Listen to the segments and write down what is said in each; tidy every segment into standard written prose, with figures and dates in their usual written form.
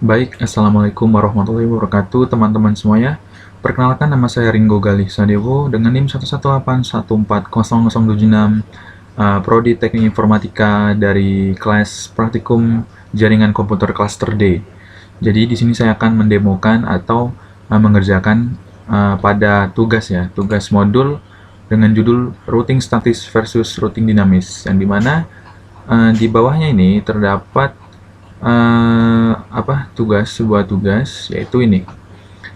Baik, Assalamualaikum warahmatullahi wabarakatuh teman-teman semuanya. Perkenalkan, nama saya Ringo Galih Sadewo dengan NIM 118140076, Prodi Teknik Informatika dari kelas Praktikum Jaringan Komputer Cluster D. Jadi di sini saya akan mendemokan atau mengerjakan pada tugas modul dengan judul Routing Statis versus Routing Dinamis, yang dimana di bawahnya ini terdapat sebuah tugas, yaitu ini.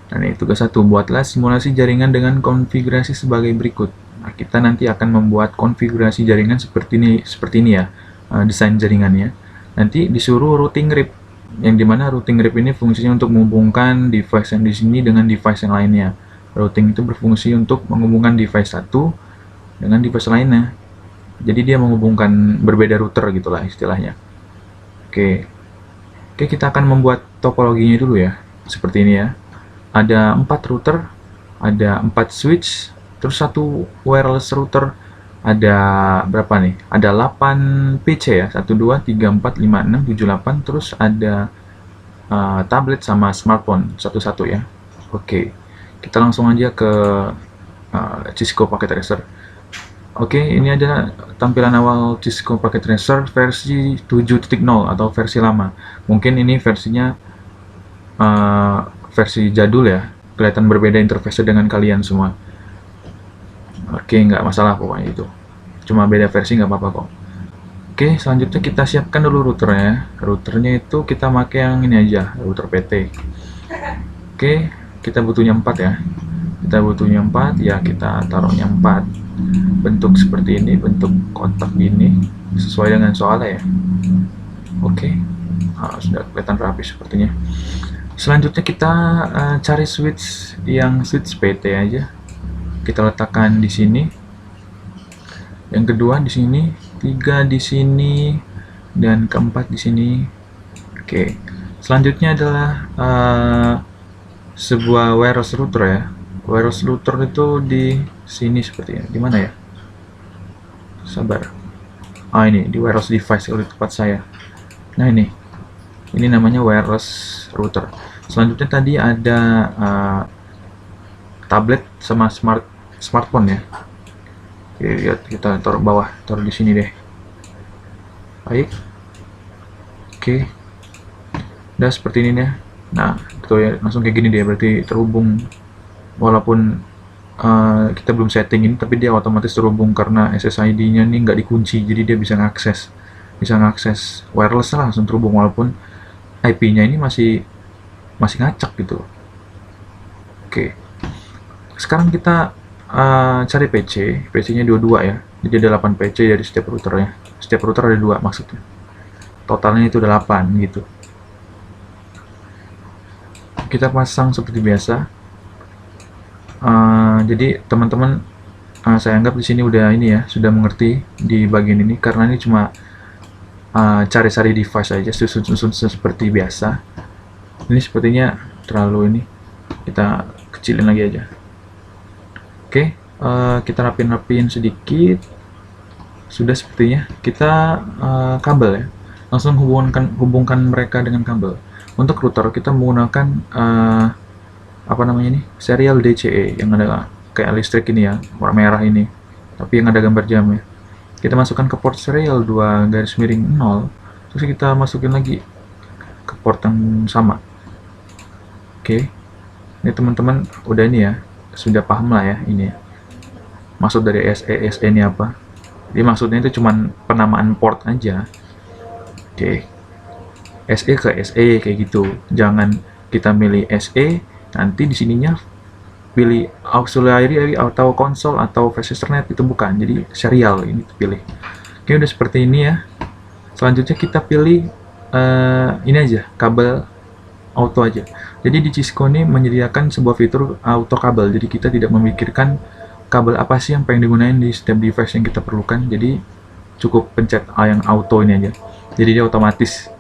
Nah, ini tugas 1, buatlah simulasi jaringan dengan konfigurasi sebagai berikut. Nah, kita nanti akan membuat konfigurasi jaringan seperti ini ya, desain jaringannya. Nanti disuruh routing grip, yang dimana routing grip ini fungsinya untuk menghubungkan device yang di sini dengan device yang lainnya. Routing itu berfungsi untuk menghubungkan device satu dengan device lainnya. Jadi dia menghubungkan berbeda router gitulah istilahnya. Oke, Oke, kita akan membuat topologinya dulu ya. Seperti ini ya. Ada 4 router, ada 4 switch, terus satu wireless router. Ada berapa nih? Ada 8 PC ya. 1, 2, 3, 4, 5, 6, 7, 8. Terus ada tablet sama smartphone satu-satu ya. Oke, kita langsung aja ke Cisco Packet Tracer. Oke, ini ada tampilan awal Cisco Packet Tracer versi 7.0 atau versi lama. Mungkin ini versinya versi jadul ya, kelihatan berbeda interface dengan kalian semua. Oke, nggak masalah pokoknya itu. Cuma beda versi nggak apa-apa kok. Oke, selanjutnya kita siapkan dulu routernya. Routernya itu kita pakai yang ini aja, router PT. Oke, kita butuhnya 4 ya. Kita butuhnya 4, ya kita taruhnya 4. Bentuk seperti ini, bentuk kotak gini, sesuai dengan soalnya ya. Oke, sudah kelihatan rapi sepertinya. Selanjutnya kita cari switch PT aja. Kita letakkan di sini. Yang kedua di sini, 3 di sini, dan keempat di sini. Oke. Selanjutnya adalah sebuah wireless router ya. Wireless router itu di sini sepertinya. Di mana ya? Sabar. Ini di wireless device kalau di tempat saya. Nah, ini namanya wireless router. Selanjutnya tadi ada tablet sama smartphone ya. Oke, lihat, kita taruh bawah, taruh di sini deh. Baik. Oke. Udah seperti ini ya. Nah, itu ya, langsung kayak gini deh, berarti terhubung. Walaupun kita belum setting ini, tapi dia otomatis terhubung karena SSID-nya nih nggak dikunci, jadi dia bisa ngakses wireless lah, langsung terhubung walaupun IP-nya ini masih ngacak gitu. Oke, sekarang kita cari PC-nya dua ya, jadi ada 8 PC dari setiap routernya. Setiap router ada 2 maksudnya, totalnya itu 8 gitu. Kita pasang seperti biasa. Jadi teman-teman, saya anggap di sini udah ini ya, sudah mengerti di bagian ini, karena ini cuma cari-cari device aja, susun seperti biasa. Ini sepertinya terlalu ini, kita kecilin lagi aja. Oke, kita rapin sedikit. Sudah sepertinya. Kita kabel ya, langsung hubungkan mereka dengan kabel. Untuk router kita menggunakan serial DCE yang ada kayak listrik ini ya, warna merah ini, tapi yang ada gambar jam ya. Kita masukkan ke port serial 2-0, terus kita masukin lagi ke port yang sama. Oke, ini teman-teman udah ini ya, sudah paham lah ya ini ya, maksud dari SE ini apa. Jadi maksudnya itu cuman penamaan port aja. Oke, SE ke SE kayak gitu, jangan kita milih SE nanti di sininya pilih auxiliary atau konsol atau flash Ethernet, itu bukan, jadi serial ini pilih. Oke, udah seperti ini ya. Selanjutnya kita pilih ini aja, kabel auto aja. Jadi di Cisco ini menyediakan sebuah fitur auto kabel, jadi kita tidak memikirkan kabel apa sih yang pengen digunain di setiap device yang kita perlukan, jadi cukup pencet yang auto ini aja, jadi dia otomatis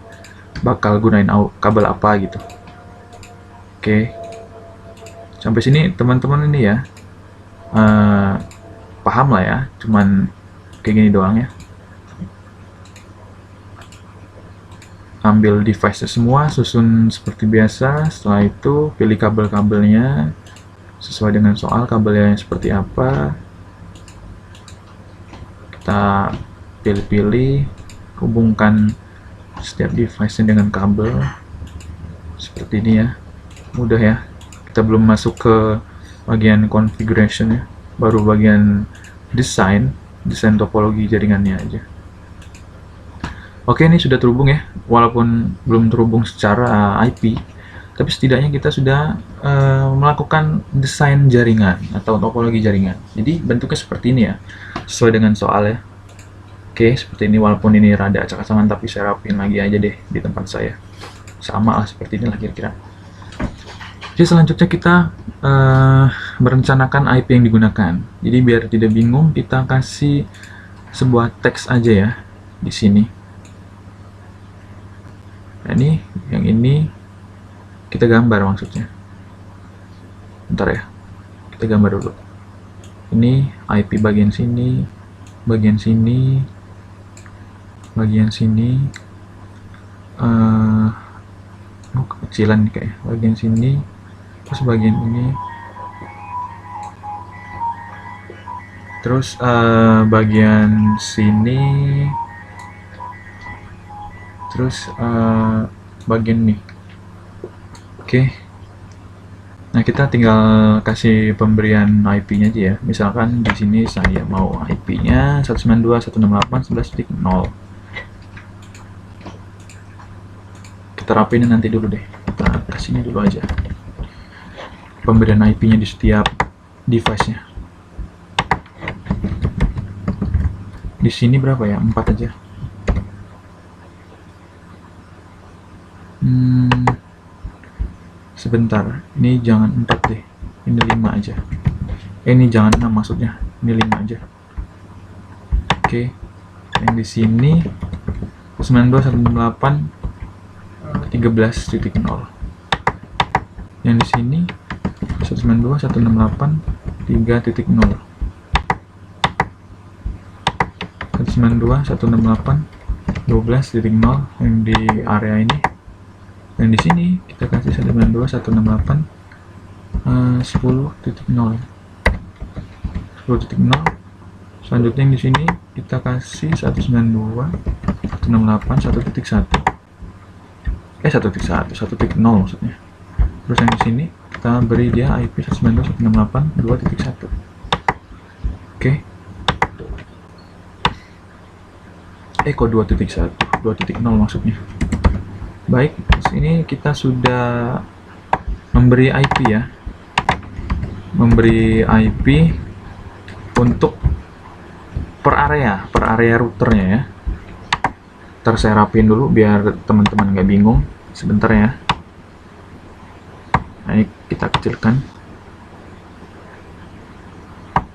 bakal gunain kabel apa gitu. Oke, sampai sini teman-teman ini ya paham lah ya, cuman kayak gini doang ya. ambil device semua, susun seperti biasa. Setelah itu pilih kabel-kabelnya sesuai dengan soal, kabelnya seperti apa. Kita pilih-pilih, hubungkan setiap device dengan kabel seperti ini ya. Mudah ya. Kita belum masuk ke bagian configuration ya, baru bagian desain topologi jaringannya aja. Oke, ini sudah terhubung ya, walaupun belum terhubung secara IP, tapi setidaknya kita sudah melakukan desain jaringan atau topologi jaringan. Jadi bentuknya seperti ini ya, sesuai dengan soal ya. Oke, seperti ini, walaupun ini rada acak-acakan, tapi saya rapin lagi aja deh di tempat saya. Sama lah seperti inilah kira-kira. Jadi selanjutnya kita merencanakan IP yang digunakan. Jadi biar tidak bingung, kita kasih sebuah teks aja ya di sini. Nah, ini, yang ini kita gambar maksudnya. Bentar ya, kita gambar dulu. Ini IP bagian sini, bagian sini, bagian sini. Kekecilan kayak bagian sini, terus bagian ini, terus bagian sini, terus bagian ini. Oke. Nah, kita tinggal kasih pemberian IP-nya aja ya. Misalkan di sini saya mau IP-nya 192.168.11.0. Kita rapinin nanti dulu deh. Kita kasihnya dulu aja. Pemberian IP-nya di setiap device-nya. Di sini berapa ya? 4 aja. Sebentar, ini jangan 4 deh, ini 5 aja. Ini jangan 6 maksudnya, ini 5 aja. Oke, yang di sini 92.168.13.0. Yang di sini 192.168.3.0. 192.168.12.0 yang di area ini. Dan di sini kita kasih 192.168 10.0. Selanjutnya yang di sini kita kasih 192.168 1.1. 1.1 maksudnya. Terus yang di sini kita beri dia IP 192.168 2.1. Oke. Kok 2.1? 2.0 maksudnya. Baik, ini kita sudah memberi IP ya, memberi IP untuk per area routernya ya. Ntar saya rapin dulu biar teman-teman nggak bingung, sebentar ya. Nah, ini kita kecilkan.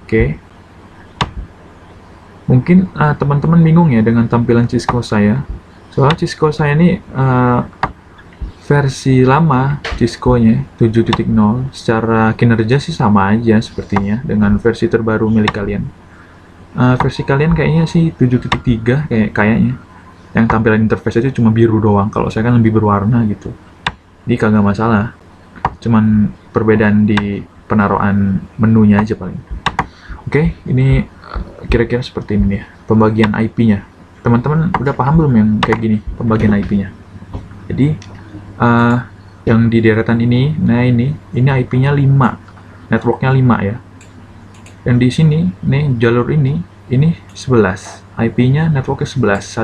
Oke. Mungkin teman-teman bingung ya dengan tampilan Cisco saya. Soalnya Cisco saya ini versi lama Cisco-nya 7.0 secara kinerja sih sama aja sepertinya dengan versi terbaru milik kalian. Versi kalian kayaknya sih 7.3 kayaknya. Yang tampilan interface aja cuma biru doang. Kalau saya kan lebih berwarna gitu. Jadi kagak masalah. Cuman perbedaan di penaruhan menunya aja paling. Oke, ini kira-kira seperti ini ya pembagian IP-nya. Teman-teman udah paham belum yang kayak gini pembagian IP-nya? Jadi yang di deretan ini, nah ini IP-nya 5, networknya 5 ya. Yang di sini, nih jalur ini 11, IP-nya networknya 11,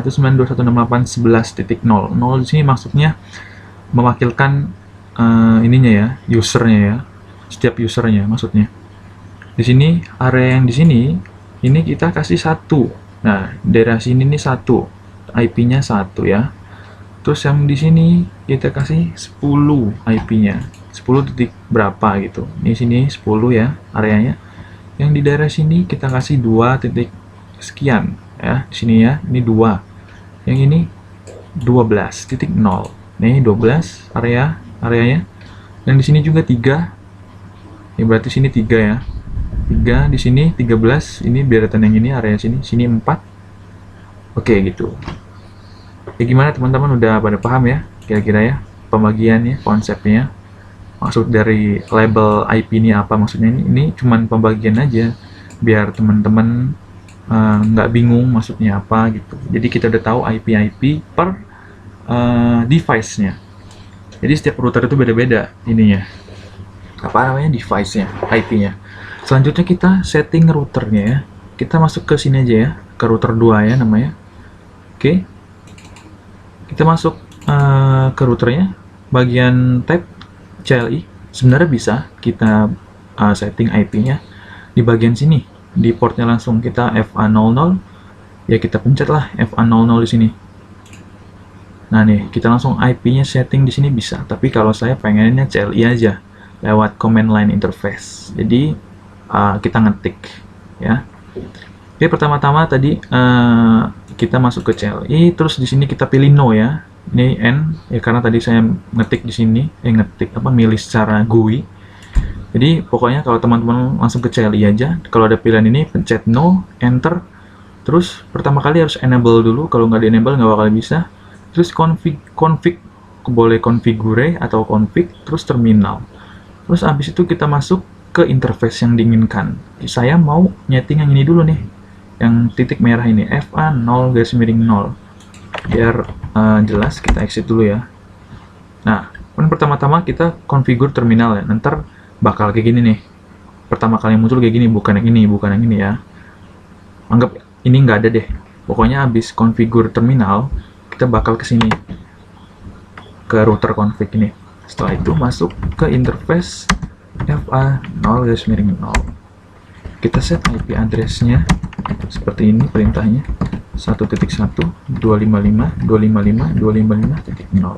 192.168.11.0. 0 di sini maksudnya mewakilkan ininya ya, usernya ya, setiap usernya maksudnya. Di sini area yang di sini, ini kita kasih 1. Nah, daerah sini nih 1, IP-nya 1 ya. Terus yang di sini kita kasih 10 IP-nya, 10 titik berapa gitu. Di sini 10 ya areanya. Yang di daerah sini kita kasih 2 titik sekian ya. Di sini ya, ini 2. Yang ini 12.0. Nih 12 areanya. Yang di sini juga 3. Ya berarti sini 3 ya. 3 di sini 13, ini deretan yang ini area sini 4. Oke gitu. Ya gimana teman-teman, udah pada paham ya kira-kira ya pembagiannya, konsepnya, maksud dari label IP ini apa? Maksudnya ini cuman pembagian aja biar teman-teman nggak bingung maksudnya apa gitu. Jadi kita udah tahu IP per device-nya. Jadi setiap router itu beda-beda ininya, apa namanya, device-nya, IP-nya. Selanjutnya kita setting routernya ya. Kita masuk ke sini aja ya, ke router 2 ya namanya. Oke. Kita masuk ke routernya, bagian tab CLI. Sebenarnya bisa kita setting IP-nya di bagian sini, di portnya langsung kita FA00, ya kita pencet lah FA00 di sini. Nah nih, kita langsung IP-nya setting di sini bisa, tapi kalau saya pengennya CLI aja lewat command line interface. Jadi kita ngetik ya. Oke, pertama-tama tadi kita masuk ke CLI, terus di sini kita pilih no ya. Ini N ya karena tadi saya ngetik di sini, milih secara GUI. Jadi pokoknya kalau teman-teman langsung ke CLI aja, kalau ada pilihan ini pencet no, enter. Terus pertama kali harus enable dulu, kalau nggak di enable nggak bakal bisa. Terus config boleh configure atau config, terus terminal. Terus abis itu kita masuk ke interface yang diinginkan. Saya mau nyeting yang ini dulu nih, yang titik merah ini, FA0-0. Biar jelas, kita exit dulu ya. Nah, pertama-tama kita configure terminal ya. Ntar bakal kayak gini nih. Pertama kali muncul kayak gini, bukan yang ini ya. Anggap ini nggak ada deh. Pokoknya abis configure terminal, kita bakal ke sini, ke router config ini. Setelah itu masuk ke interface FA0-0. Kita set IP address-nya seperti ini perintahnya, 1.1.255.255.255.0.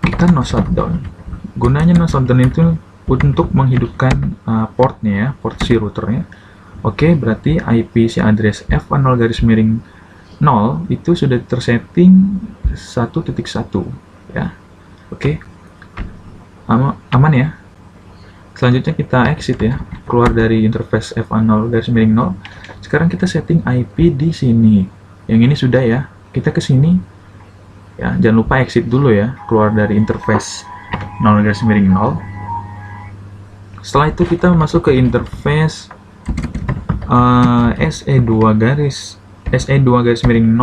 Kita no shutdown. Gunanya no shutdown itu untuk menghidupkan portnya ya, port si routernya. Oke, berarti IP si address FA0-0 itu sudah tersetting 1.1 ya. Oke. Aman ya. Selanjutnya kita exit ya, keluar dari interface FA0-0. Sekarang kita setting IP di sini. Yang ini sudah ya. Kita ke sini. Ya, jangan lupa exit dulu ya, keluar dari interface 0-0. Setelah itu kita masuk ke interface SE2-0.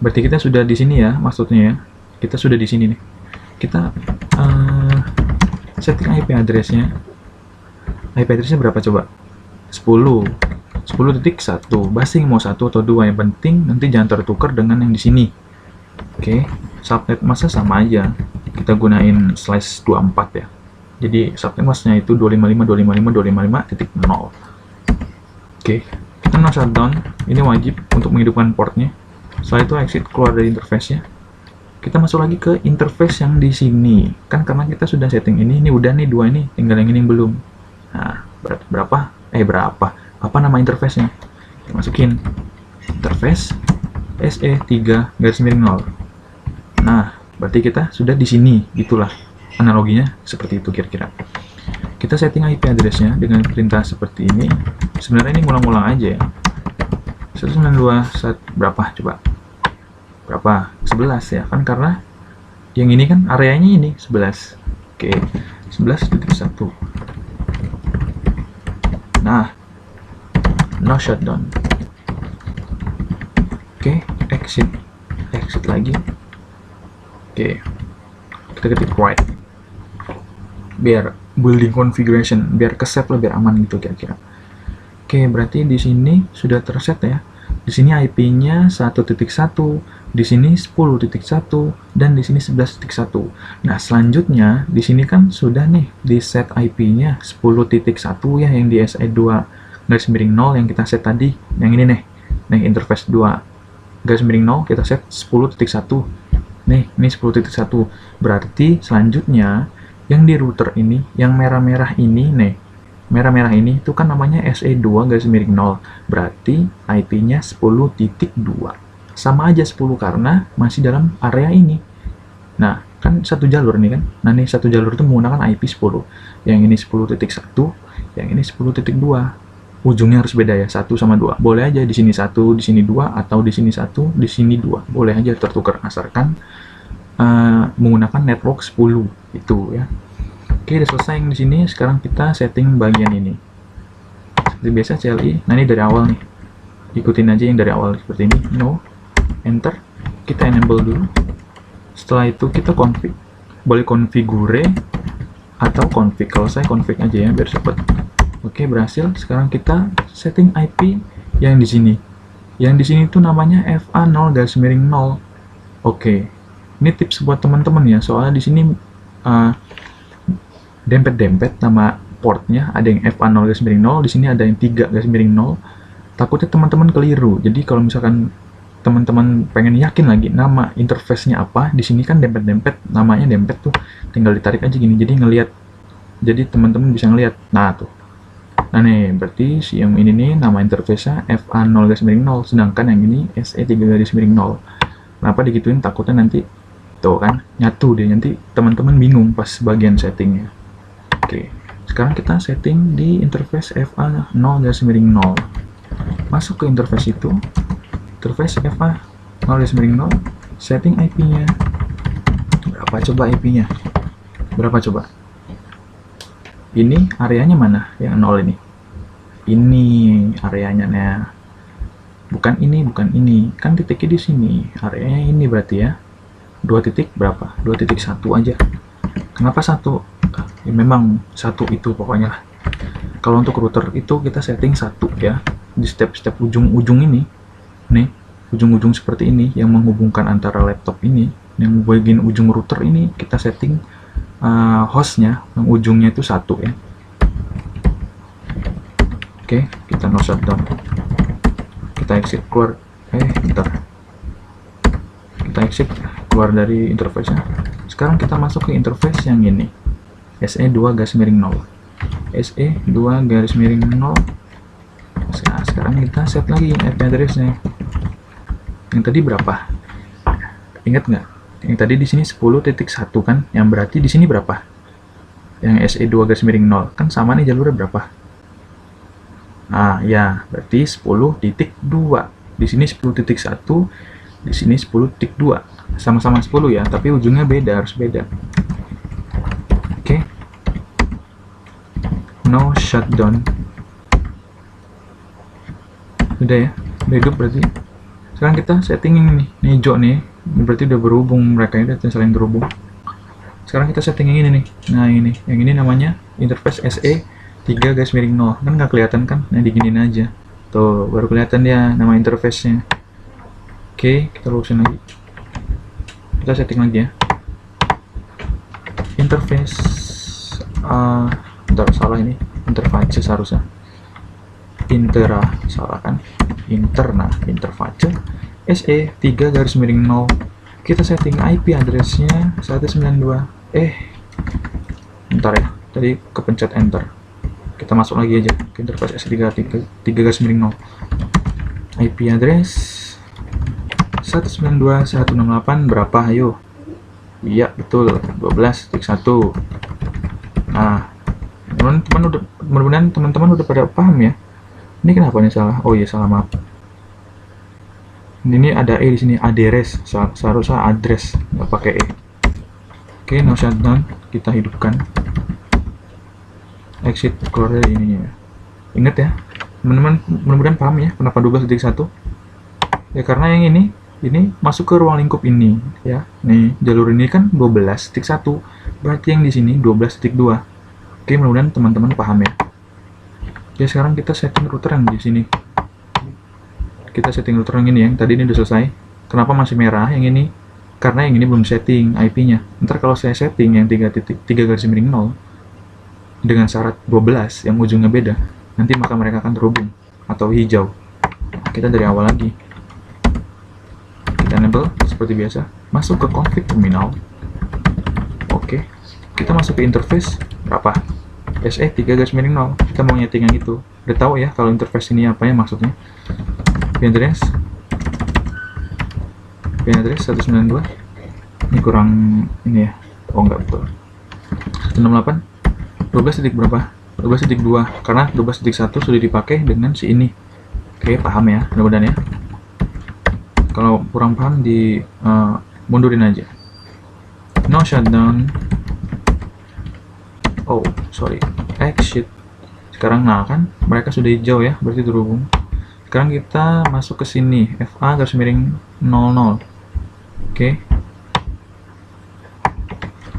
Berarti kita sudah di sini ya, maksudnya ya. Kita sudah di sini nih. Kita setting IP address-nya. IP address-nya berapa coba? 10.1. Basing mau 1 atau 2, yang penting nanti jangan tertukar dengan yang di sini. Oke, subnet mask sama aja. Kita gunain /24 ya. Jadi subnet mask-nya itu 255.255.255.0. Oke, kita no shutdown. Ini wajib untuk menghidupkan portnya. Setelah itu exit, keluar dari interface-nya. Kita masuk lagi ke interface yang di sini. Kan karena kita sudah setting ini udah nih 2 ini, tinggal yang ini belum. Nah, berapa? Apa nama interface-nya? Kita masukin interface SE3-0. Nah, berarti kita sudah di sini, gitulah. Analoginya seperti itu kira-kira. Kita setting IP address-nya dengan perintah seperti ini. Sebenarnya ini ngulang-ngulang aja ya. 192 berapa coba? Berapa? 11 ya, kan karena yang ini kan areanya ini 11. Oke, 11.1. Nah, no shutdown. Oke, exit lagi. Oke, kita ketik right biar building configuration, biar keset lah, biar aman gitu kira-kira. Oke, berarti di sini sudah terset ya. Di sini IP-nya 1.1, di sini 10.1, dan di sini 11.1. Nah, selanjutnya di sini kan sudah nih di set IP-nya 10.1 ya, yang di SE2-0 yang kita set tadi, yang ini nih. Nah, interface 2-0 kita set 10.1. Nih, ini 10.1. Berarti selanjutnya yang di router ini, yang merah-merah ini nih, merah-merah ini itu kan namanya SE2-0. Berarti IP-nya 10.2. Sama aja 10 karena masih dalam area ini. Nah, kan satu jalur nih kan. Nah, nih satu jalur itu menggunakan IP 10. Yang ini 10.1, yang ini 10.2. ujungnya harus beda ya, 1 sama 2. Boleh aja di sini 1, di sini 2, atau di sini 1, di sini 2. Boleh aja tertukar asalkan menggunakan network 10 itu ya. Oke, udah selesai yang di sini. Sekarang kita setting bagian ini. Seperti biasa CLI. Nah, ini dari awal nih. Ikutin aja yang dari awal seperti ini. No, enter. Kita enable dulu. Setelah itu kita config. Boleh configure atau config. Kalau saya config aja ya biar cepet. Oke, berhasil. Sekarang kita setting IP yang di sini. Yang di sini tuh namanya FA0-0. Oke. Ini tips buat teman-teman ya. Soalnya di sini dempet-dempet nama portnya, ada yang FA0-0, di sini ada yang 3-0. Takutnya teman-teman keliru. Jadi kalau misalkan teman-teman pengen yakin lagi nama interface-nya apa, di sini kan dempet-dempet, namanya dempet tuh tinggal ditarik aja gini. Jadi ngelihat. Jadi teman-teman bisa ngelihat. Nah, tuh. Nah nih, berarti si yang ini nih nama interface-nya FA0-0, sedangkan yang ini SE3-0. Kenapa digituin? Takutnya nanti tuh kan nyatu deh, nanti teman-teman bingung pas bagian settingnya. Oke, sekarang kita setting di interface FA0-0. Masuk ke interface itu, interface FA0-0, setting IP-nya. Berapa coba IP-nya? Berapa coba? Ini areanya mana? Yang 0 ini. Ini areanya nah. Bukan ini, bukan ini. Kan titiknya di sini. Areanya ini berarti ya. 2 titik berapa? 2.1 aja. Kenapa 1? Ya memang 1 itu pokoknya. Kalau untuk router itu kita setting 1 ya. Di step-step ujung-ujung ini. Nih, ujung-ujung seperti ini yang menghubungkan antara laptop ini, yang bagian ujung router ini kita setting hostnya, yang ujungnya itu 1 ya. Oke, kita no shutdown. Kita exit keluar. Bentar. Kita exit keluar dari interface-nya. Sekarang kita masuk ke interface yang ini. SE2-0. SE2-0. Nah, sekarang kita set lagi IP address-nya. Yang tadi berapa? Ingat nggak? Yang tadi di sini 10.1 kan? Yang berarti di sini berapa? Yang SE2-0 kan sama nih jalurnya berapa? Nah, ya, berarti 10.2. Di sini 10.1, di sini 10.2. Sama-sama 10 ya, tapi ujungnya beda, harus beda. Oke. No shutdown. Udah ya, udah hidup berarti. Sekarang kita setting ini nih, hijau nih. Berarti udah berhubung, mereka ini udah saling terhubung. Sekarang kita setting yang ini nih. Nah, ini, yang ini namanya interface SE3-0. Kan nggak kelihatan kan? Nah, diginiin aja. Tuh, baru kelihatan dia nama interface-nya. Oke, kita lurusin lagi. Kita setting lagi ya. Interface bentar, salah ini. Interface harusnya. Salah kan? Interface SE3-0. Kita setting IP address-nya 192. Bentar ya. Tadi kepencet enter. Kita masuk lagi aja ke interface SE3-0. IP address 192.168 berapa? Ayo. Iya, betul. 12.1. Nah, mudah-mudahan teman-teman udah pada paham ya. Ini kenapa nih salah? Oh iya, salah, maaf. Ini ada di sini, address. Seharusnya address, nggak pakai E. Oke, no shutdown. Kita hidupkan. Exit keluar dari ininya. Ingat ya, teman-teman, mudah-mudahan paham ya kenapa 12.1. Ya karena yang ini masuk ke ruang lingkup ini ya. Nih, jalur ini kan 12.1. Berarti yang di sini 12.2. Oke, mudah-mudahan teman-teman paham ya. Oke, sekarang kita setting router yang di sini. Kita setting router yang ini, yang tadi ini udah selesai. Kenapa masih merah yang ini? Karena yang ini belum setting IP-nya. Ntar kalau saya setting yang 3.3/0 dengan syarat 12 yang ujungnya beda, nanti maka mereka akan terhubung atau hijau. Kita dari awal lagi. Kita enable seperti biasa. Masuk ke config terminal. Oke. Kita masuk ke interface berapa? SE3-0. Kita mau nyeting yang itu. Udah tahu ya kalau interface ini apa ya maksudnya. IP address 192. Ini kurang ini ya. Oh enggak betul. 168. 12 titik berapa? 12.2 karena 12.1 sudah dipakai dengan si ini. Oke, paham ya, mudah-mudahan ya. Kalau kurang paham di mundurin aja. No shutdown. Oh, sorry. Exit. Sekarang nah kan mereka sudah hijau ya, berarti terhubung. Sekarang kita masuk ke sini, FA garis miring 00. Oke.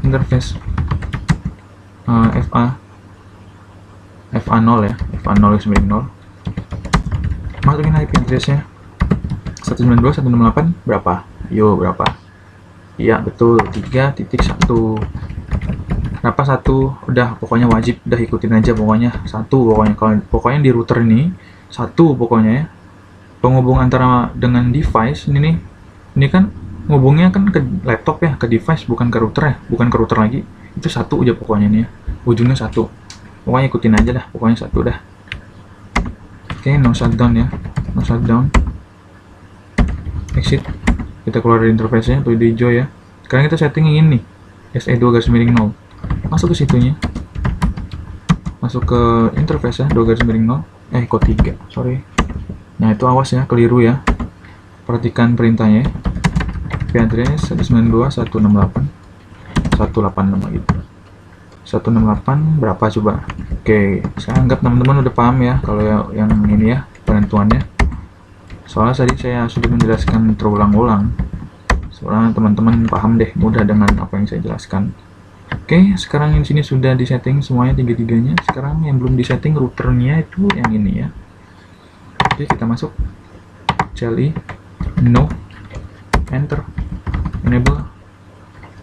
Interface FA 0 ya, FA 0 garis miring 0. Masukin IP address-nya 192.168 berapa? Yo, berapa? Iya, betul, 3.1. Kenapa 1? Udah, pokoknya wajib, udah ikutin aja pokoknya 1 pokoknya. Kalau pokoknya di router ini 1 pokoknya ya. Penghubung antara dengan device ini nih. Ini kan ngubungnya kan ke laptop ya, ke device bukan ke router ya, bukan ke router lagi. Itu 1 aja pokoknya nih ya. Ujungnya 1. Pokoknya ikutin aja dah, pokoknya 1 dah. Oke, no shutdown ya, no shutdown. Exit. Kita keluar dari interface-nya, tuh di hijau ya. Sekarang kita setting ini nih, SE2 garis miring 0. Masuk ke situnya. Masuk ke interface ya, 2 garis miring 0. Kok 3, sorry. Nah, itu awas ya, keliru ya. Perhatikan perintahnya ya. IP address 192.168 186 gitu. 168 berapa coba? Oke, saya anggap teman-teman udah paham ya kalau yang ini ya penentuannya. Soalnya tadi saya sudah menjelaskan terulang-ulang. Soalnya teman-teman paham deh mudah dengan apa yang saya jelaskan. Oke, sekarang yang sini sudah disetting semuanya tiga-tiganya. Sekarang yang belum disetting routernya itu yang ini ya. Oke, kita masuk CLI no enter enable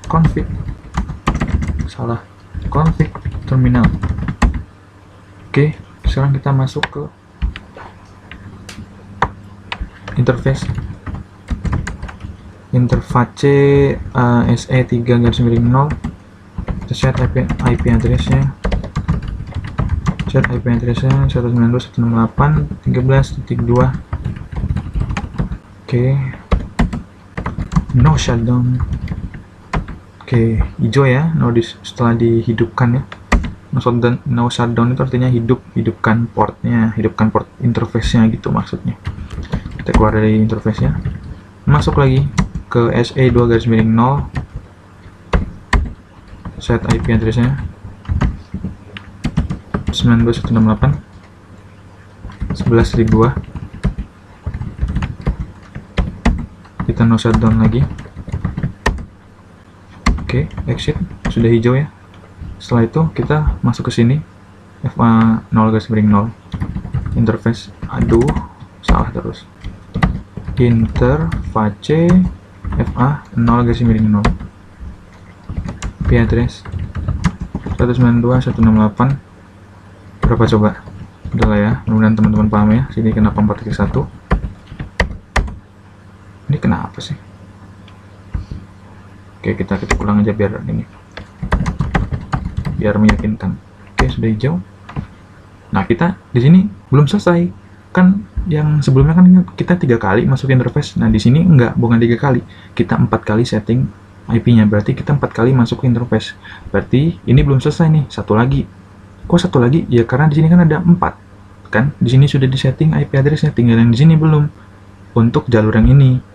config salah config terminal. Oke, sekarang kita masuk ke interface SE3 garis miring 0. Kita set IP address-nya 192.168.13.2. Oke, no shutdown. Oke, hijau ya, setelah dihidupkan ya. No shutdown itu artinya hidupkan portnya, hidupkan port interface-nya gitu maksudnya. Kita keluar dari interface-nya, masuk lagi ke SE2 garis miring 0. Set IP address-nya 192.168.11.2. Kita no shutdown lagi. Oke, exit, sudah hijau ya. Setelah itu kita masuk ke sini, FA 0 garis miring 0. Interface, aduh, salah terus. Interface FA 0 garis miring 0. IP address 192.168 berapa coba? Udah lah ya, mudah-mudahan teman-teman paham ya. Sini kenapa 4.1? Ini kenapa sih? Oke, kita ketik ulang aja biar ini, biar meyakinkan. Oke, sudah hijau. Nah, kita di sini belum selesai. Kan yang sebelumnya kan kita 3 kali masuk interface. Nah, di sini enggak, bukan 3 kali. Kita 4 kali setting IP-nya. Berarti kita 4 kali masuk ke interface. Berarti ini belum selesai nih. Satu lagi. Kok satu lagi? Ya karena di sini kan ada 4. Kan di sini sudah disetting IP address-nya, tinggal yang di sini belum. Untuk jalur yang ini.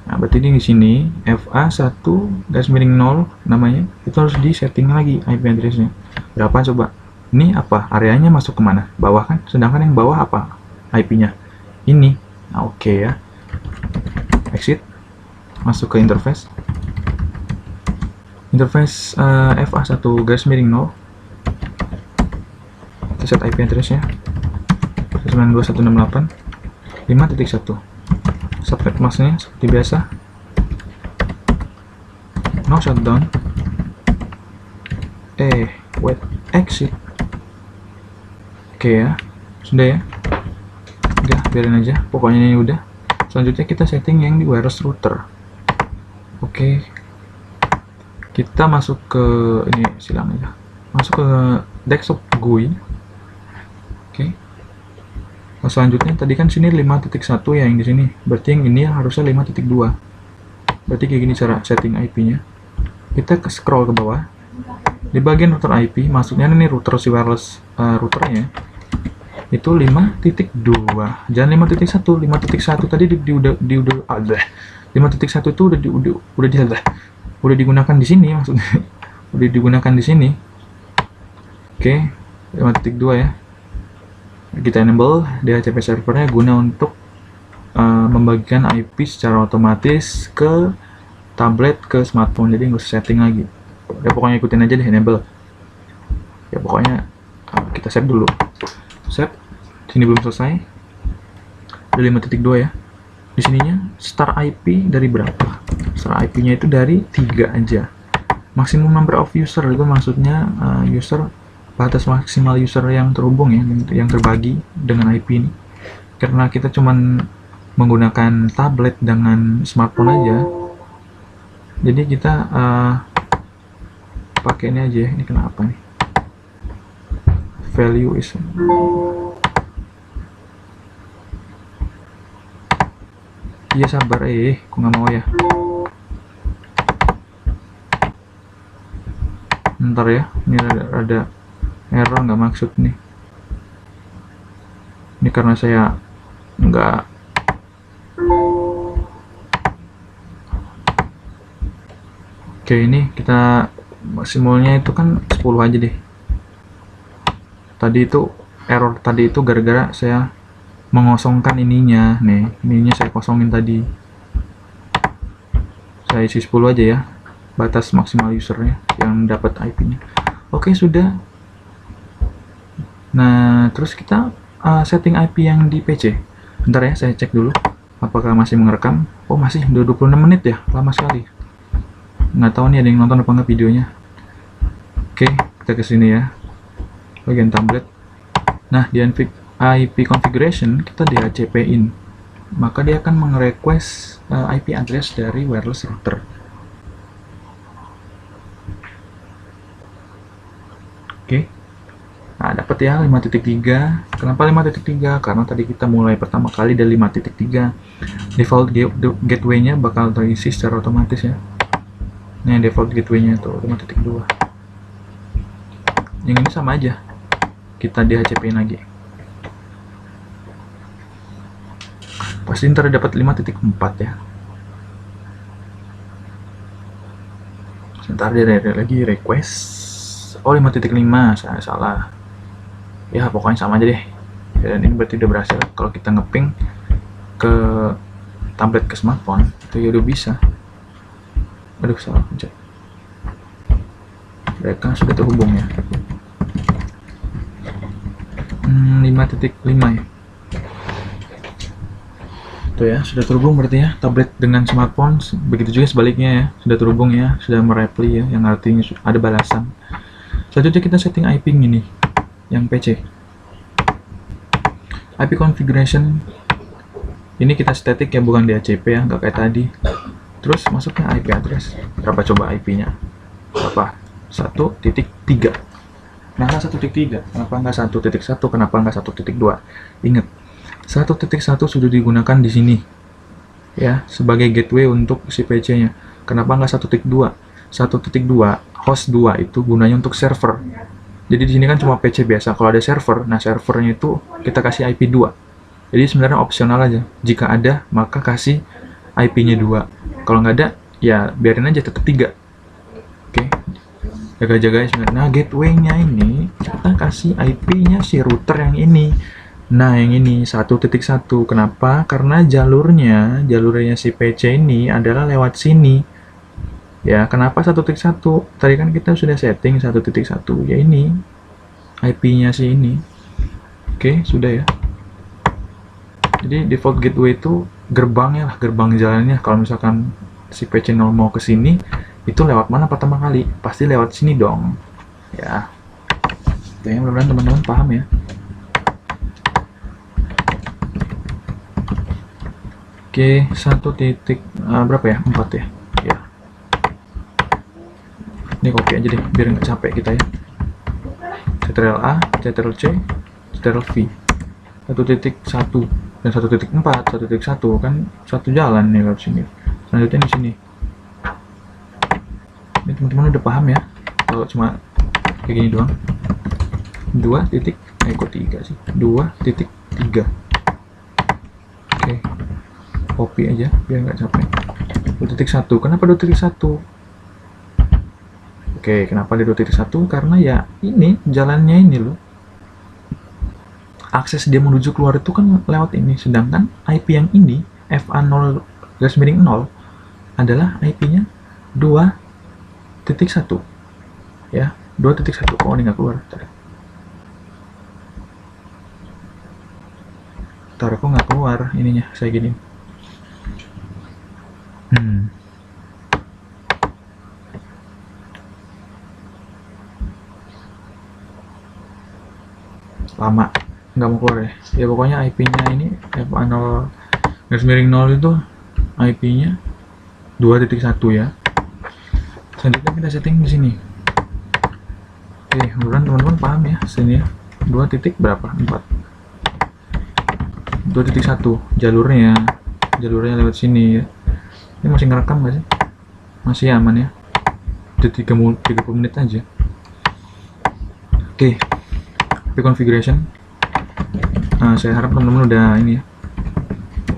Nah, berarti di sini FA1 garis miring 0 namanya, itu harus di setting lagi IP address-nya. Berapa coba? Ini apa? Areanya masuk kemana? Bawah kan? Sedangkan yang bawah apa? IP-nya. Ini. Nah, oke ya. Exit. Masuk ke interface. Interface FA1 garis miring 0. Kita set IP address-nya 192.168.5.1. Subnet masknya seperti biasa, no shutdown. Wait, exit. Oke ya, sudah ya, udah biarin aja, pokoknya ini udah. Selanjutnya kita setting yang di wireless router. Oke, kita masuk ke ini, silang aja, masuk ke desktop GUI. Oke. Selanjutnya tadi kan sini 5.1 ya yang di sini. Berarti yang ini harusnya 5.2. Berarti kayak gini cara setting IP-nya. Kita ke scroll ke bawah. Di bagian router IP, maksudnya ini router si wireless routernya itu 5.2, jangan 5.1. 5.1 tadi udah ada. 5.1 itu udah digunakan di sini, maksudnya udah digunakan di sini. Oke, 5.2 ya. Kita enable DHCP servernya guna untuk membagikan IP secara otomatis ke tablet, ke smartphone. Jadi nggak usah setting lagi. Ya pokoknya ikutin aja deh enable. Ya pokoknya kita save dulu. Save. Sini belum selesai. Udah 5.2 ya. Di sininya start IP dari berapa? Start IP-nya itu dari 3 aja. Maximum number of user itu maksudnya user, batas maksimal user yang terhubung ya, yang terbagi dengan IP ini. Karena kita cuman menggunakan tablet dengan smartphone aja, jadi kita pakai ini aja. Ini kenapa nih? Value is iya sabar, kok nggak mau ya? Ntar ya, ini ada error, nggak maksud nih. Ini karena saya nggak oke, ini kita maksimalnya itu kan 10 aja deh. Tadi itu error tadi itu gara-gara saya mengosongkan ininya. Nih, ininya saya kosongin tadi. Saya isi 10 aja ya, batas maksimal usernya yang dapat IP-nya. Oke, sudah. Nah, terus kita setting IP yang di PC. Bentar ya, saya cek dulu apakah masih merekam. Oh, masih, udah 26 menit ya, lama sekali. Nggak tahu nih ada yang nonton apa nggak videonya. Oke, kita ke sini ya, bagian tablet. Nah, di IP configuration kita DHCP-in, maka dia akan meng-request IP address dari wireless router. Oke. Nah, dapat ya 5.3. Kenapa 5.3? Karena tadi kita mulai pertama kali dari 5.3. Default gateway-nya bakal terisi secara otomatis ya. Nah, default gateway-nya tuh 5.2. Yang ini sama aja, kita DHCP-in lagi. Pasti ntar dapat 5.4 ya. Sebentar, dia ada lagi request. Oh, 5.5, saya salah. Ya pokoknya sama aja deh. Dan ini berarti udah berhasil. Kalau kita ngeping ke tablet, ke smartphone, itu ya udah bisa. Aduh, salah pencet. Mereka sudah terhubung ya. 5.5 ya. Tuh ya, sudah terhubung berarti ya, tablet dengan smartphone. Begitu juga sebaliknya ya, sudah terhubung ya, sudah mereply ya, yang artinya ada balasan. Selanjutnya kita setting IP ini, yang PC. IP configuration ini kita static ya, bukan DHCP ya, nggak kayak tadi. Terus masuknya IP address. Berapa coba IP-nya? Berapa? 1.3. Kenapa 1.3? Kenapa nggak 1.1? Kenapa nggak 1.2? Ingat, 1.1 sudah digunakan di sini ya, sebagai gateway untuk si PC-nya. Kenapa nggak 1.2? 1.2 host 2 itu gunanya untuk server. Jadi di sini kan cuma PC biasa. Kalau ada server, nah servernya itu kita kasih IP 2. Jadi sebenarnya opsional aja. Jika ada, maka kasih IP-nya 2. Kalau nggak ada, ya biarin aja tetap 3. Oke. Jaga-jaga sebenarnya. Nah, gateway-nya ini kita kasih IP-nya si router yang ini. Nah, yang ini 1.1. Kenapa? Karena jalurnya si PC ini adalah lewat sini. Ya, kenapa 1.1? Tadi kan kita sudah setting 1.1. Ya ini IP-nya si ini. Oke, sudah ya. Jadi default gateway itu gerbangnya lah, gerbang jalannya. Kalau misalkan si PC 0 mau ke sini, itu lewat mana pertama kali? Pasti lewat sini dong. Ya. Oke, mudah-mudahan teman-teman paham ya. Oke, 1 titik berapa ya? 4 ya. Ya. Ini copy aja deh, biar nggak capek kita ya. Ctrl A, Ctrl C, Ctrl V. 1.1 dan 1.4, 1.1 kan satu jalan nih lewat sini. Selanjutnya di sini. Ini teman-teman udah paham ya? Kalau cuma kayak gini doang. 2 titik, kok 3 sih, 2.3. Oke, copy aja biar nggak capek. 2.1, kenapa 2.1? Oke, kenapa di 2.1? Karena ya ini jalannya ini loh, akses dia menuju keluar itu kan lewat ini, sedangkan IP yang ini FA0 garis miring 0 adalah IP-nya 2.1 ya, 2.1. Oh, ini nggak keluar. Ntar kok nggak keluar ininya, saya gini. Lama nggak mau keluar ya. Pokoknya IP-nya ini FA0 garis miring 0 itu IP-nya 2.1 ya. Selanjutnya kita setting di sini. Oke, mudah-mudahan teman-teman paham ya. Sini ya, 2 titik berapa? 4. 2.1 jalurnya lewat sini ya. Ini masih ngerekam nggak sih? Masih aman ya. Udah 30 menit aja. Oke, configuration. Saya harap teman-teman udah ini ya,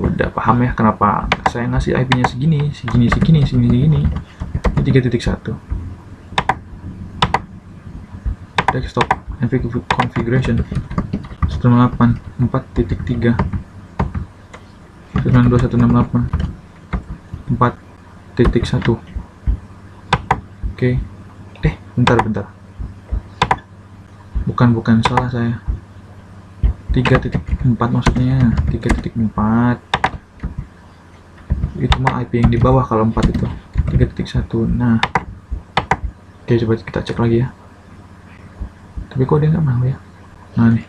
udah paham ya kenapa saya ngasih IP-nya segini. 3.1. Desktop configuration 108 4.3 192.168 4.1. Oke. Bentar. Bukan salah saya. 3.4 maksudnya. 3.4 itu mah IP yang di bawah kalau 4 itu. 3.1. Nah, oke, coba kita cek lagi ya. Tapi kok dia nggak mau ya? Nah nih.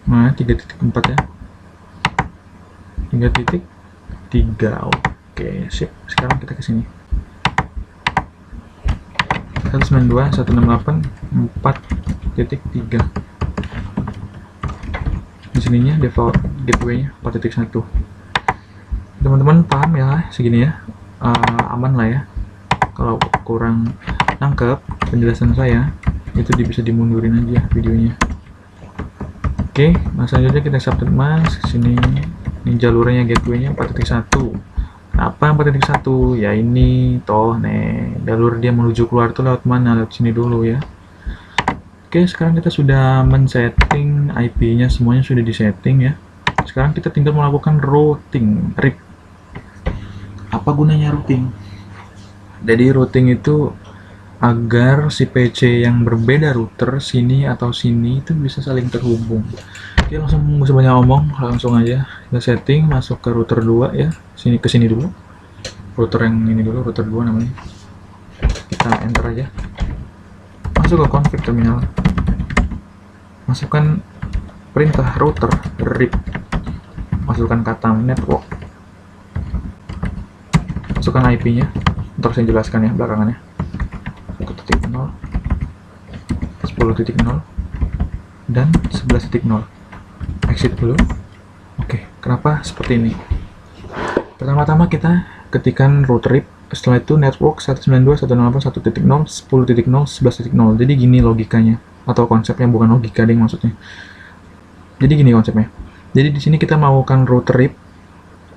Nah, 3.4 ya. 3.3. Oke, sip. Sekarang kita ke sini. 192.168 4.3. Di sininya default gateway-nya 4.1. Teman-teman paham ya segini ya? Aman lah ya. Kalau kurang nangkep penjelasan saya, itu bisa dimundurin aja videonya. Oke, selanjutnya kita submit mas sini. Ini jalurnya gateway-nya 4.1. Apa 4.1? Ya ini toh nih, jalur dia menuju keluar tuh lewat mana? Lewat sini dulu ya. Oke, sekarang kita sudah men-setting IP-nya, semuanya sudah di-setting ya. Sekarang kita tinggal melakukan routing, RIP. Apa gunanya routing? Jadi routing itu agar si PC yang berbeda router sini atau sini itu bisa saling terhubung. Oke, langsung nggak usah banyak ngomong, langsung aja kita setting, masuk ke router 2 ya. Ke sini dulu. Router yang ini dulu, router 2 namanya. Kita enter aja. Masuk ke config terminal. Masukkan perintah router RIP. Masukkan kata network. Masukkan IP-nya. Ntar saya jelaskan ya belakangannya. 1.0 10.0 dan 11.0. Exit dulu. Oke, kenapa seperti ini? Pertama-tama kita ketikkan root RIP, setelah itu network 192.168.1.0 10.0 11.0. Jadi gini logikanya atau konsepnya, bukan logika ding maksudnya. Jadi gini konsepnya. Jadi di sini kita melakukan root RIP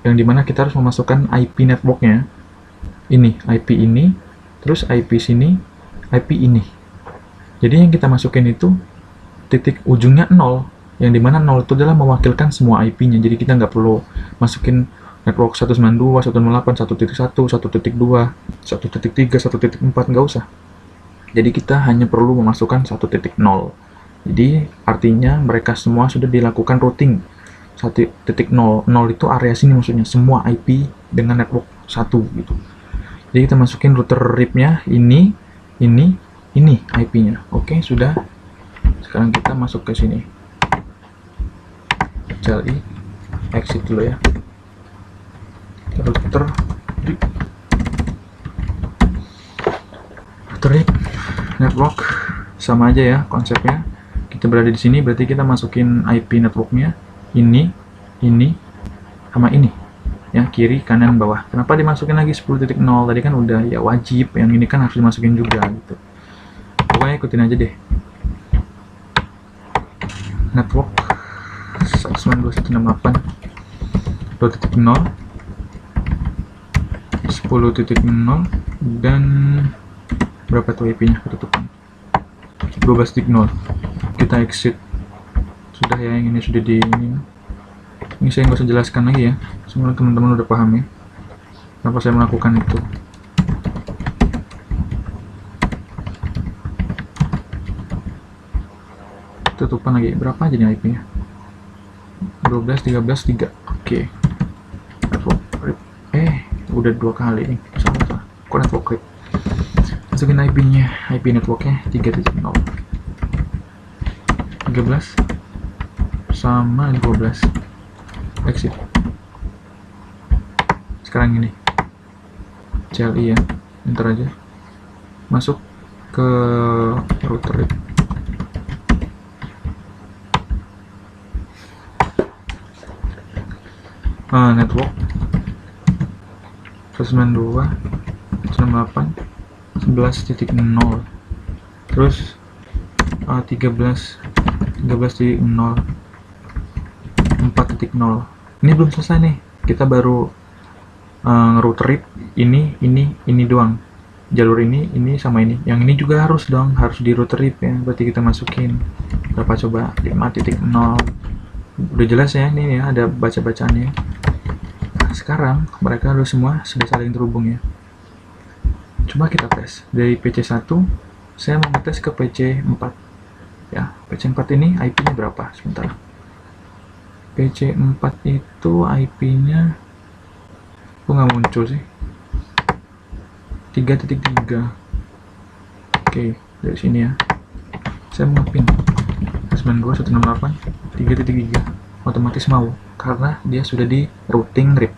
yang dimana kita harus memasukkan IP networknya. Ini IP ini, terus IP sini, IP ini. Jadi yang kita masukin itu titik ujungnya 0, yang dimana 0 itu adalah mewakilkan semua IP-nya. Jadi kita nggak perlu masukin network 192, 108, 1.1, 1.2, 1.3, 1.4, nggak usah. Jadi kita hanya perlu memasukkan 1.0. Jadi artinya mereka semua sudah dilakukan routing 1.0. 0 itu area sini maksudnya, semua IP dengan network 1 gitu. Jadi kita masukin router RIP-nya ini IP-nya. Oke, sudah. Sekarang kita masuk ke sini. CLI exit dulu ya. Router RIP network sama aja ya konsepnya. Kita berada di sini berarti kita masukin IP networknya ini sama ini. ya, kiri, kanan, bawah. Kenapa dimasukin lagi 10.0? Tadi kan udah, ya wajib, yang ini kan harus dimasukin juga gitu. Pokoknya ikutin aja deh. Network 192.168.0 10.0 dan berapa tuh IP-nya ketutupan? 12.0. Kita exit. Sudah ya, yang ini sudah di ini saya nggak usah jelaskan lagi ya, semua teman-teman udah paham ya kenapa saya melakukan itu. Tutupan lagi, berapa aja nih IP-nya? 12, 13, 3. Oke. Network rip. Udah 2 kali nih. Salah. Kok network rip? Masukin IP-nya, IP networknya 3.0. 13 sama 12. Exit. Sekarang ini CLI ya, enter aja, masuk ke router rip. Network 192.168.11.0 terus 13.0 4.0. Ini belum selesai nih, kita baru router rip ini doang, jalur ini sama ini, yang ini juga harus dong, harus di router rip ya. Berarti kita masukin berapa coba? 5.0. Udah jelas ya, ini ya ada baca-bacaannya. Nah, sekarang mereka harus semua sudah saling terhubung ya. Coba kita tes dari PC1, saya mau ngetes ke PC4 ya. PC4 ini IP-nya berapa? Sebentar. PC4 itu IP-nya kok nggak muncul sih? 3.3. Oke, dari sini ya. Saya mau ngepin 92.168.3.3. Otomatis mau, karena dia sudah di routing RIP.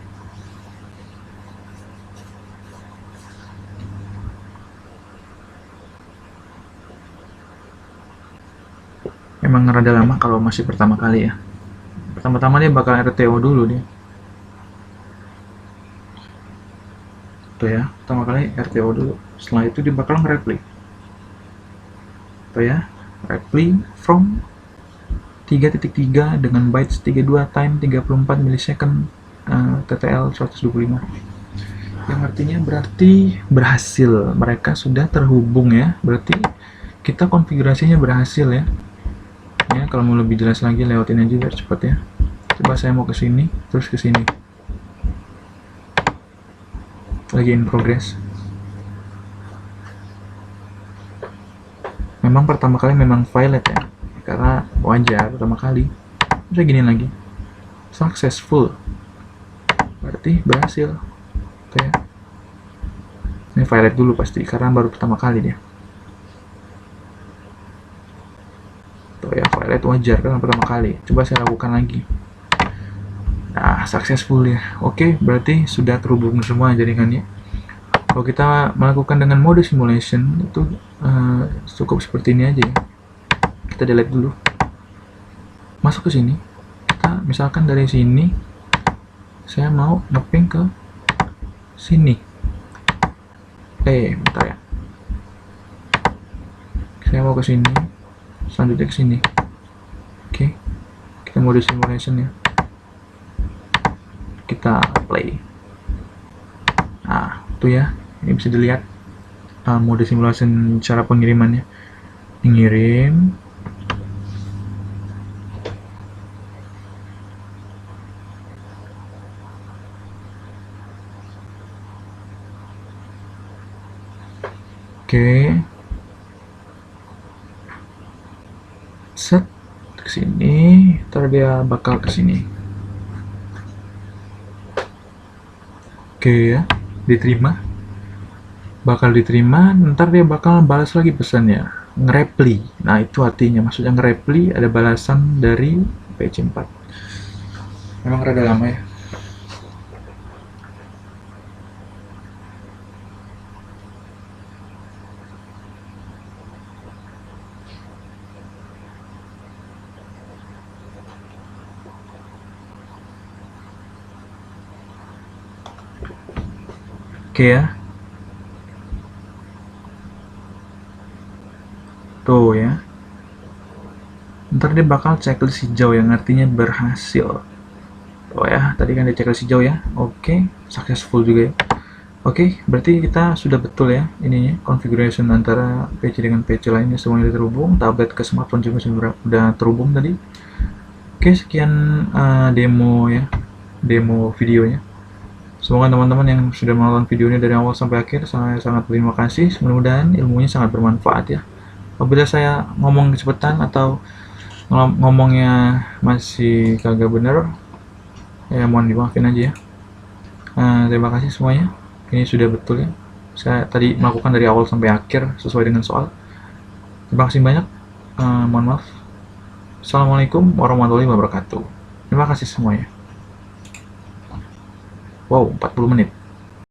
Memang rada lama kalau masih pertama kali ya. Pertama-tama dia bakal RTO dulu dia. Tuh ya, pertama kali RTO dulu. Setelah itu dia bakal nge-reply. Tuh ya, reply from 3.3 dengan bytes 32 time 34 milisecond TTL 125. Yang artinya berarti berhasil. Mereka sudah terhubung ya. Berarti kita konfigurasinya berhasil ya. Ya, kalau mau lebih jelas lagi lewatin aja biar cepat ya. Coba saya mau ke sini, terus ke sini. Lagi in progress. Memang pertama kali memang violet ya, karena wajar pertama kali. Bisa gini lagi, successful, berarti berhasil. Oke ya. Ini violet dulu pasti, karena baru pertama kali dia. Tuh ya, violet wajar karena pertama kali. Coba saya lakukan lagi. Nah, successful ya. Oke, berarti sudah terhubung semua jaringannya. Kalau kita melakukan dengan mode simulation itu cukup seperti ini aja ya. Kita delete dulu. Masuk ke sini. Kita misalkan dari sini saya mau ngeping ke sini. Bentar ya. Saya mau ke sini. Selanjutnya ke sini. Oke. Kita mode simulation ya. Kita play. Nah, itu ya. Ini bisa dilihat mode simulation cara pengirimannya. Ngirim. Oke. Set ke sini, ntar dia bakal ke sini. Oke ya, diterima. Bakal diterima, ntar dia bakal balas lagi pesannya, nge-reply. Nah, itu artinya, maksudnya nge-reply ada balasan dari PC4. Memang rada lama ya. Oke ya. Tuh ya. Ntar dia bakal checklist hijau yang artinya berhasil. Oh ya, tadi kan dia checklist hijau ya. Oke, successful juga ya. Oke, berarti kita sudah betul ya ininya configuration antara PC dengan PC lainnya semuanya terhubung, tablet ke smartphone juga sudah terhubung tadi. Oke, sekian demo ya, demo videonya. Semoga teman-teman yang sudah menonton video ini dari awal sampai akhir, saya sangat berterima kasih. Mudah-mudahan ilmunya sangat bermanfaat ya. Apabila saya ngomong kecepatan atau ngomongnya masih kagak bener, ya mohon dimaafin aja ya. Terima kasih semuanya. Ini sudah betul ya. Saya tadi melakukan dari awal sampai akhir sesuai dengan soal. Terima kasih banyak. Mohon maaf. Assalamualaikum warahmatullahi wabarakatuh. Terima kasih semuanya. Wow, 40 menit.